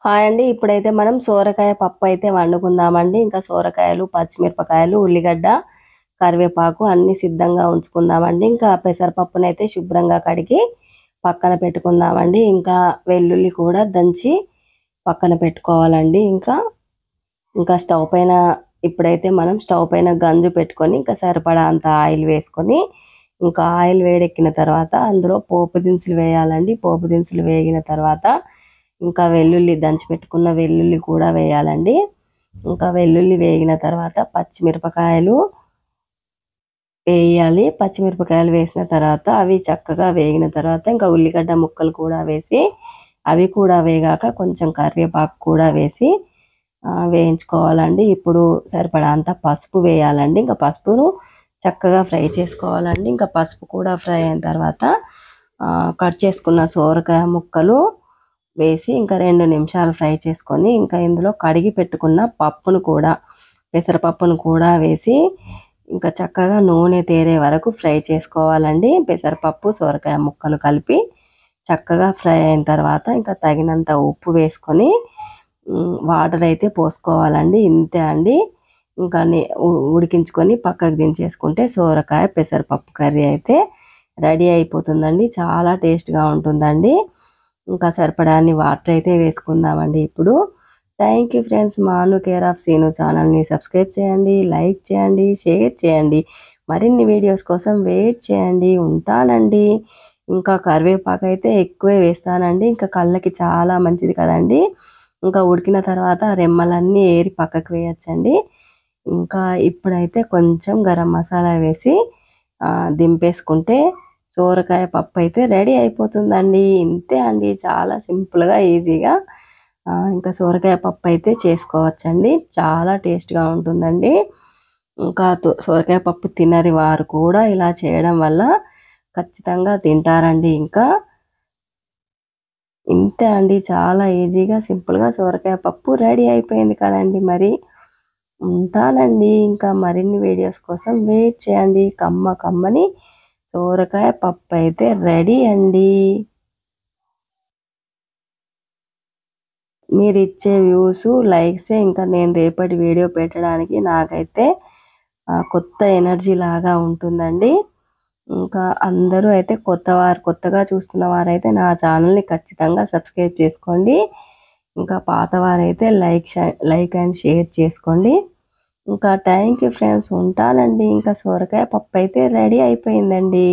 Hi అండి. ఇప్పుడైతే మనం సోరకాయ పప్పు అయితే వండుకుందామండి. ఇంకా సోరకాయలు, పచ్చిమిరపకాయలు, ఉల్లిగడ్డ, కరివేపాకు అన్నీ సిద్ధంగా ఉంచుకుందామండి. ఇంకా పెసరపప్పునైతే శుభ్రంగా కడిగి పక్కన పెట్టుకుందామండి. ఇంకా వెల్లుల్లి కూడా దంచి పక్కన పెట్టుకోవాలండి. ఇంకా స్టవ్ పైన ఇప్పుడైతే మనం స్టవ్ పైన గంజు పెట్టుకొని ఇంకా సరిపడా అంత ఆయిల్ వేసుకొని ఇంకా ఆయిల్ వేడెక్కిన తర్వాత అందులో పోపు దినుసులు వేయాలండి. పోపు దినుసులు వేగిన తర్వాత ఇంకా వెల్లుల్లి దంచి పెట్టుకున్న వెల్లుల్లి కూడా వేయాలండి. ఇంకా వెల్లుల్లి వేగిన తర్వాత పచ్చిమిరపకాయలు వేయాలి. పచ్చిమిరపకాయలు వేసిన తర్వాత అవి చక్కగా వేగిన తర్వాత ఇంకా ఉల్లిగడ్డ ముక్కలు కూడా వేసి అవి కూడా వేగాక కొంచెం కరివేపాకు కూడా వేసి వేయించుకోవాలండి. ఇప్పుడు సరిపడా అంత పసుపు వేయాలండి. ఇంకా పసుపును చక్కగా ఫ్రై చేసుకోవాలండి. ఇంకా పసుపు కూడా ఫ్రై అయిన తర్వాత కట్ చేసుకున్న సోరకాయ ముక్కలు వేసి ఇంకా 2 నిమిషాలు ఫ్రై చేసుకొని ఇంకా ఇందులో కడిగి పెట్టుకున్న పప్పును కూడా పెసరపప్పును కూడా వేసి ఇంకా చక్కగా నూనె తేరే వరకు ఫ్రై చేసుకోవాలండి. పెసరపప్పు సోరకాయ ముక్కలు కలిపి చక్కగా ఫ్రై అయిన తర్వాత ఇంకా తగినంత ఉప్పు వేసుకొని వాటర్ అయితే పోసుకోవాలండి. ఇంతే అండి. ఇంకా ఉడికించుకొని పక్కకు దించేసుకుంటే సోరకాయ పెసరపప్పు కర్రీ అయితే రెడీ అయిపోతుందండి. చాలా టేస్ట్గా ఉంటుందండి. ఇంకా సరిపడాన్ని వాటర్ అయితే వేసుకుందామండి. ఇప్పుడు థ్యాంక్ యూ ఫ్రెండ్స్. మాను కేర్ ఆఫ్ సీను ఛానల్ని సబ్స్క్రైబ్ చేయండి, లైక్ చేయండి, షేర్ చేయండి. మరిన్ని వీడియోస్ కోసం వెయిట్ చేయండి. ఉంటానండి. ఇంకా కరివేపాకు అయితే ఎక్కువే వేస్తానండి. ఇంకా కళ్ళకి చాలా మంచిది కదండి. ఇంకా ఉడికిన తర్వాత రెమ్మలన్నీ ఏరి పక్కకు వేయచ్చండి. ఇంకా ఇప్పుడైతే కొంచెం గరం మసాలా వేసి దింపేసుకుంటే సోరకాయ పప్పు అయితే రెడీ అయిపోతుందండి. ఇంతే అండి. చాలా సింపుల్గా ఈజీగా ఇంకా సోరకాయ పప్పు అయితే చేసుకోవచ్చండి. చాలా టేస్ట్గా ఉంటుందండి. ఇంకా సోరకాయ పప్పు తినని వారు కూడా ఇలా చేయడం వల్ల ఖచ్చితంగా తింటారండి. ఇంకా ఇంతే అండి. చాలా ఈజీగా సింపుల్గా సోరకాయ పప్పు రెడీ అయిపోయింది కదండి. మరి ఉంటానండి. ఇంకా మరిన్ని వీడియోస్ కోసం వెయిట్ చేయండి. కమ్మని సోరకాయ పప్పు అయితే రెడీ అండి. మీరు ఇచ్చే వ్యూస్ లైక్సే ఇంకా నేను రేపటి వీడియో పెట్టడానికి నాకైతే కొత్త ఎనర్జీ లాగా ఉంటుందండి. ఇంకా అందరూ అయితే కొత్తగా చూస్తున్న వారైతే నా ఛానల్ని ఖచ్చితంగా సబ్స్క్రైబ్ చేసుకోండి. ఇంకా పాత వారైతే లైక్ అండ్ షేర్ చేసుకోండి. ఇంకా థ్యాంక్ యూ ఫ్రెండ్స్. ఉంటానండి. ఇంకా సోరకాయ పప్పు అయితే రెడీ అయిపోయిందండి.